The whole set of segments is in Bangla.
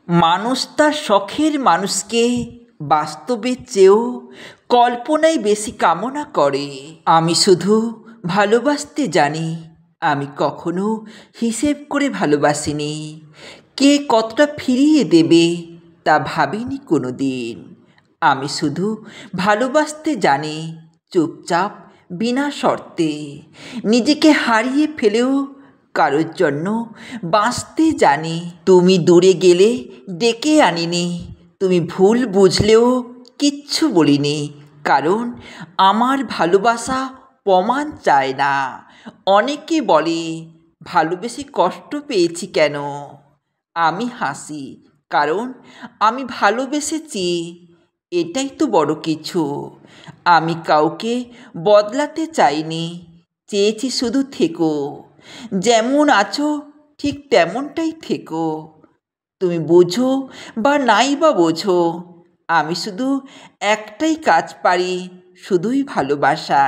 মানুষ তার শখের মানুষকে বাস্তবের চেয়েও কল্পনায় বেশি কামনা করে। আমি শুধু ভালোবাসতে জানি, আমি কখনো হিসেব করে ভালোবাসিনি। কে কতটা ফিরিয়ে দেবে তা ভাবিনি কোনো দিন। আমি শুধু ভালোবাসতে জানি, চুপচাপ বিনা শর্তে, নিজেকে হারিয়ে ফেলেও কারোর জন্য বাঁচতে জানি। তুমি দূরে গেলে ডেকে আনিনি, তুমি ভুল বুঝলেও কিচ্ছু বলিনি, কারণ আমার ভালোবাসা প্রমাণ চায় না। অনেকে বলে ভালোবেসে কষ্ট পেয়েছি কেন, আমি হাসি, কারণ আমি ভালোবেসেছি, এটাই তো বড় কিছু। আমি কাউকে বদলাতে চাইনি, চেয়েছি শুধু থেকো, যেমন আছো ঠিক তেমনটাই থেকো। তুমি বোঝো বা নাই বা বোঝো, আমি শুধু একটাই কাজ পারি, শুধুই ভালোবাসা।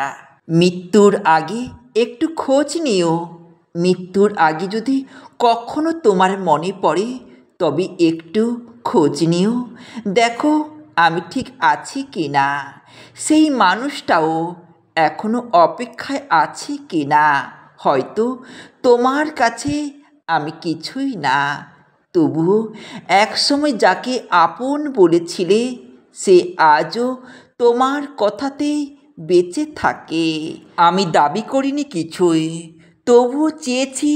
মৃত্যুর আগে একটু খোঁজ নিও, মৃত্যুর আগে যদি কখনো তোমার মনে পড়ে তবে একটু খোঁজ নিও, দেখো আমি ঠিক আছি কি না, সেই মানুষটাও এখনো অপেক্ষায় আছে কি না। হয়তো তোমার কাছে আমি কিছুই না, তবুও একসময় যাকে আপন বলেছিলে সে আজও তোমার কথাতেই বেঁচে থাকে। আমি দাবি করিনি কিছুই, তবুও চেয়েছি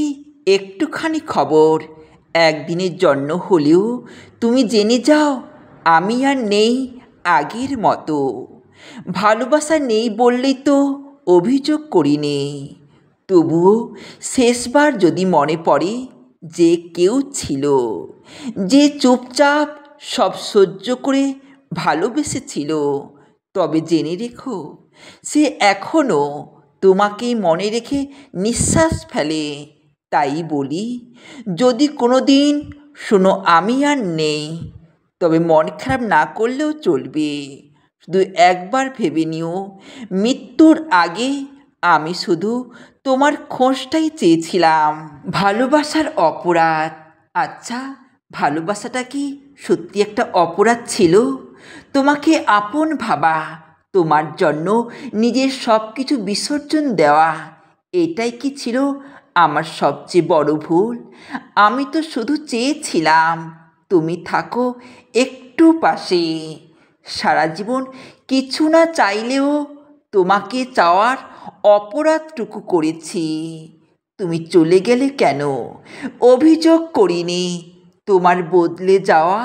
একটুখানি খবর। একদিনের জন্য হলেও তুমি জেনে যাও আমি আর নেই আগের মতো। ভালোবাসা নেই বললেই তো অভিযোগ করিনি, তবুও শেষবার যদি মনে পড়ে যে কেউ ছিল, যে চুপচাপ সব সহ্য করে ভালোবেসেছিল, তবে জেনে রেখো সে এখনও তোমাকেই মনে রেখে নিঃশ্বাস ফেলে। তাই বলি, যদি কোনো দিন শোনো আমি আর নেই, তবে মন খারাপ না করলেও চলবে। শুধু একবার ভেবে নিও, মৃত্যুর আগে আমি শুধু তোমার খোঁজটাই চেয়েছিলাম। ভালোবাসার অপরাধ, আচ্ছা ভালোবাসাটা কি সত্যি একটা অপরাধ ছিল? তোমাকে আপন ভাবা, তোমার জন্য নিজের সব কিছু বিসর্জন দেওয়া, এটাই কি ছিল আমার সবচেয়ে বড় ভুল? আমি তো শুধু চেয়েছিলাম তুমি থাকো একটু পাশে। সারা জীবন কিছু না চাইলেও তোমাকে চাওয়ার অপরাধটুকু করেছি। তুমি চলে গেলে কেন অভিযোগ করিনি, তোমার বদলে যাওয়া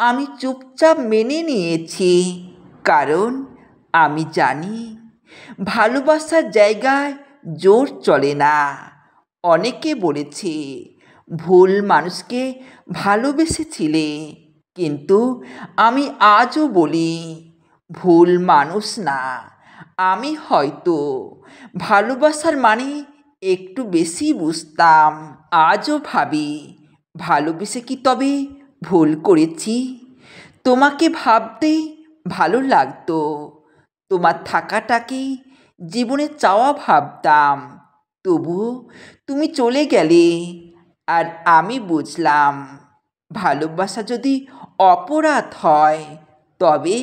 আমি চুপচাপ মেনে নিয়েছি, কারণ আমি জানি ভালোবাসার জায়গায় জোর চলে না। অনেকে বলেছে ভুল মানুষকে ভালোবেসেছিলে, কিন্তু আমি আজও বলি ভুল মানুষ না, আমি হয়তো ভালোবাসার মানে একটু বেশি বুঝতাম। আজও ভাবি ভালোবেসে কি তবে ভুল করেছি? তোমাকে ভাবতেই ভালো লাগতো, তোমার থাকাটাকেই জীবনে চাওয়া ভাবতাম, তবুও তুমি চলে গেলে আর আমি বুঝলাম ভালোবাসা যদি অপরাধ হয় তবে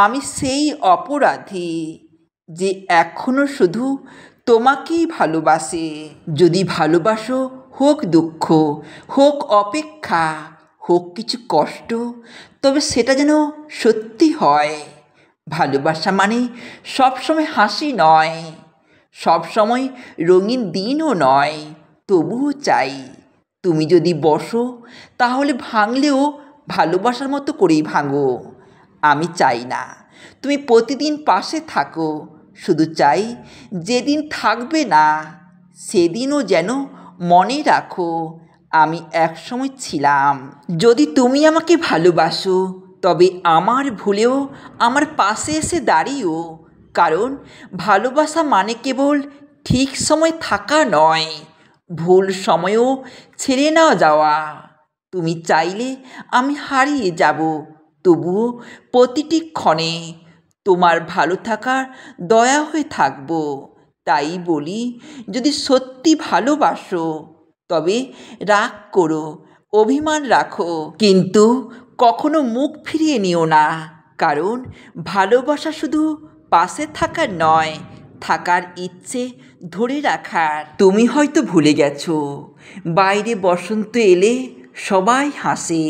আমি সেই অপরাধী যে এখনো শুধু তোমাকেই ভালোবাসে। যদি ভালোবাসো, হোক দুঃখ, হোক অপেক্ষা, হোক কিছু কষ্ট, তবে সেটা যেন সত্যি হয়। ভালোবাসা মানে সবসময় হাসি নয়, সবসময় রঙিন দিনও নয়, তবুও চাই তুমি যদি বসো তাহলে ভাঙলেও ভালোবাসার মতো করেই ভাঙো। আমি চাই না তুমি প্রতিদিন পাশে থাকো, শুধু চাই যেদিন থাকবে না সেদিনও যেন মনে রাখো আমি একসময় ছিলাম। যদি তুমি আমাকে ভালোবাসো তবে আমার ভুলেও আমার পাশে এসে দাঁড়িও, কারণ ভালোবাসা মানে কেবল ঠিক সময় থাকা নয়, ভুল সময়েও ছেড়ে না যাওয়া। তুমি চাইলে আমি হারিয়ে যাব, তবুও প্রতিটি ক্ষণে তোমার ভালো থাকার দয়া হয়ে থাকবো। তাই বলি, যদি সত্যি ভালোবাসো তবে রাগ করো, অভিমান রাখো, কিন্তু কখনো মুখ ফিরিয়ে নিও না। কারণ ভালোবাসা শুধু পাশে থাকার নয়, থাকার ইচ্ছে ধরে রাখার। তুমি হয়তো ভুলে গেছো, বাইরে বসন্ত এলে সবাই হাসে,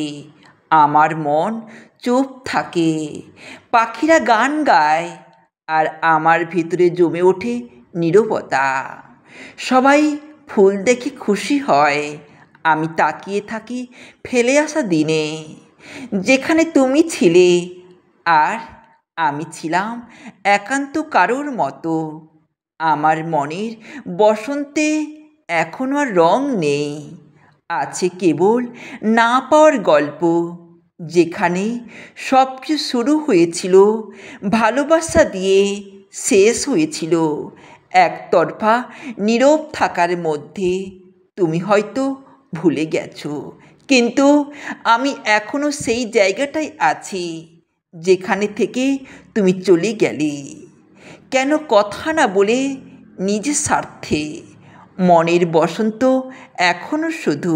আমার মন চুপ থাকে। পাখিরা গান গায়, আর আমার ভিতরে জমে ওঠে নীরবতা। সবাই ফুল দেখে খুশি হয়, আমি তাকিয়ে থাকি ফেলে আসা দিনে, যেখানে তুমি ছিলে আর আমি ছিলাম একান্ত কারোর মতো। আমার মনের বসন্তে এখনো আর রং নেই, আছে কেবল না পাওয়ার গল্প, যেখানে সব কিছু শুরু হয়েছিল ভালোবাসা দিয়ে, শেষ হয়েছিল একতরফা নীরব থাকার মধ্যে। তুমি হয়তো ভুলে গেছো, কিন্তু আমি এখনো সেই জায়গাটায় আছি যেখানে থেকে তুমি চলে গেলে। কেন কথা না বলে নিজের স্বার্থে? মনের বসন্ত এখনো শুধু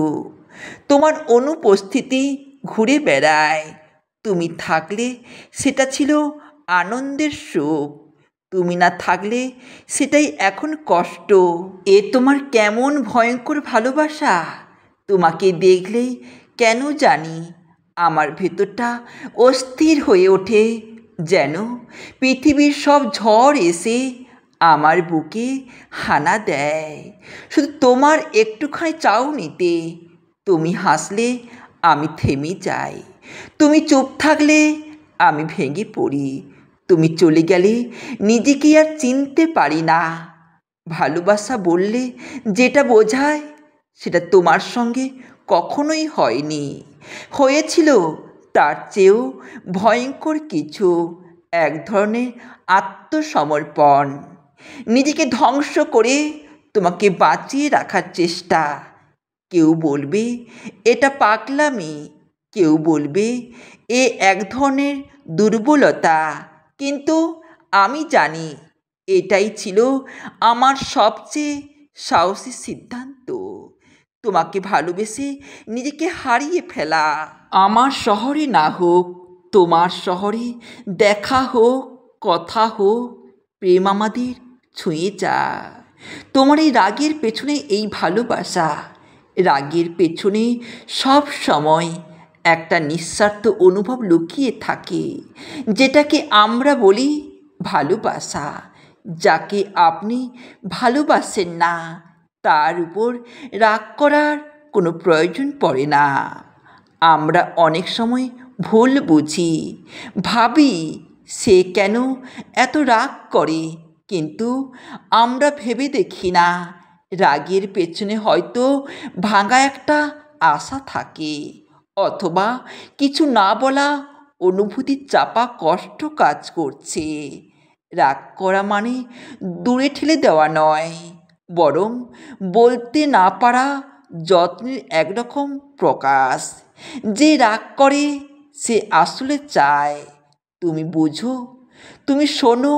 তোমার অনুপস্থিতি ঘুরে বেড়ায়। তুমি থাকলে সেটা ছিল আনন্দের সুখ, তুমি না থাকলে সেটাই এখন কষ্ট। এ তোমার কেমন ভয়ঙ্কর ভালোবাসা! তোমাকে দেখলেই কেন জানি আমার ভেতরটা অস্থির হয়ে ওঠে, যেন পৃথিবীর সব ঝড় এসে আমার বুকে হানা দেয় শুধু তোমার একটুখানি চাউনিতে। তুমি হাসলে আমি থেমে যাই, তুমি চুপ থাকলে আমি ভেঙে পড়ি, তুমি চলে গেলে নিজেকে আর চিনতে পারি না। ভালোবাসা বললে যেটা বোঝায় সেটা তোমার সঙ্গে কখনোই হয়নি, হয়েছিল তার চেয়েও ভয়ঙ্কর কিছু, এক ধরনের আত্মসমর্পণ, নিজেকে ধ্বংস করে তোমাকে বাঁচিয়ে রাখার চেষ্টা। কেউ বলবে এটা পাগলামি, কেউ বলবে এ এক ধরনের দুর্বলতা, কিন্তু আমি জানি এটাই ছিল আমার সবচেয়ে সাহসী সিদ্ধান্ত, তোমাকে ভালোবেসে নিজেকে হারিয়ে ফেলা। আমার শহরে না হোক, তোমার শহরে দেখা হোক, কথা হোক, প্রেম আমাদের ছুঁয়ে যা। তোমার এই রাগের পেছনে এই ভালোবাসা, রাগের পেছনে সব সময় একটা নিঃস্বার্থ অনুভব লুকিয়ে থাকে, যেটাকে আমরা বলি ভালোবাসা। যাকে আপনি ভালোবাসেন না তার উপর রাগ করার কোনো প্রয়োজন পড়ে না। আমরা অনেক সময় ভুল বুঝি, ভাবি সে কেন এত রাগ করে, কিন্তু আমরা ভেবে দেখি না রাগের পেছনে হয়তো ভাঙা একটা আশা থাকে, অথবা কিছু না বলা অনুভূতির চাপা কষ্ট কাজ করছে। রাগ করা মানে দূরে ঠেলে দেওয়া নয়, বরং বলতে না পারা যত্নের একরকম প্রকাশ। যে রাগ করে সে আসলে চায় তুমি বুঝো, তুমি শোনো,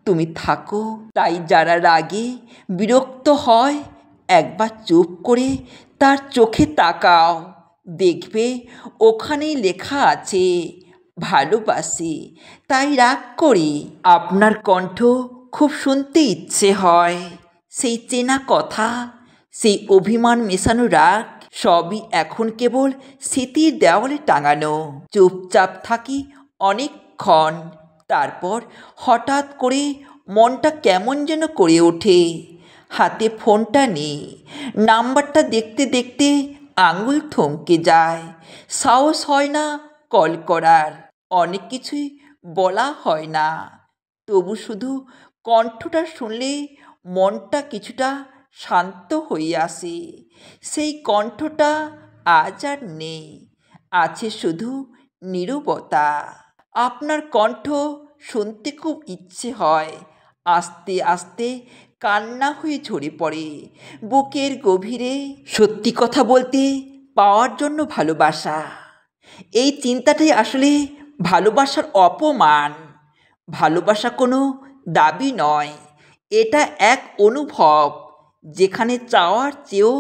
তুমি থাকো। তাই যারা রাগে বিরক্ত হয়, একবার চুপ করে তার চোখে তাকাও, দেখবে ওখানেই লেখা আছে ভালোবাসি তাই রাগ করি। আপনার কণ্ঠ খুব শুনতে ইচ্ছে হয়, সেই চেনা কথা, সেই অভিমান মেশানো রাগ, সবই এখন কেবল স্মৃতির দেওয়ালে টাঙানো। চুপচাপ থাকি অনেকক্ষণ, তারপর হঠাৎ করে মনটা কেমন যেন করে ওঠে। হাতে ফোনটা নেই, নাম্বারটা দেখতে দেখতে আঙুল থমকে যায়, সাহস হয় না কল করার, অনেক কিছুই বলা হয় না, তবু শুধু কণ্ঠটা শুনলে মনটা কিছুটা শান্ত হয়ে আসে। সেই কণ্ঠটা আজ আর নেই, আছে শুধু নীরবতা। আপনার কণ্ঠ শুনতে খুব ইচ্ছে হয়, আস্তে আস্তে কান্না হয়ে ঝরে পড়ে বুকের গভীরে। সত্যি কথা বলতে পাওয়ার জন্য ভালোবাসা, এই চিন্তাটাই আসলে ভালোবাসার অপমান। ভালোবাসা কোনো দাবি নয়, এটা এক অনুভব, যেখানে চাওয়ার চেয়েও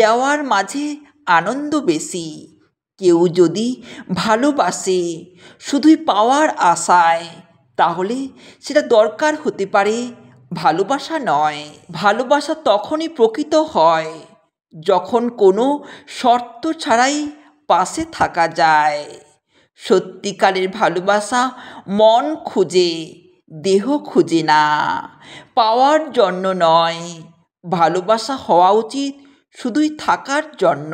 দেওয়ার মাঝে আনন্দ বেশি। কেউ যদি ভালোবাসে শুধুই পাওয়ার আশায়, তাহলে সেটা দরকার হতে পারে, ভালোবাসা নয়। ভালোবাসা তখনই প্রকৃত হয় যখন কোনো শর্ত ছাড়াই পাশে থাকা যায়। সত্যিকারের ভালোবাসা মন খুঁজে, দেহ খুঁজে না। পাওয়ার জন্য নয়, ভালোবাসা হওয়া উচিত শুধুই থাকার জন্য।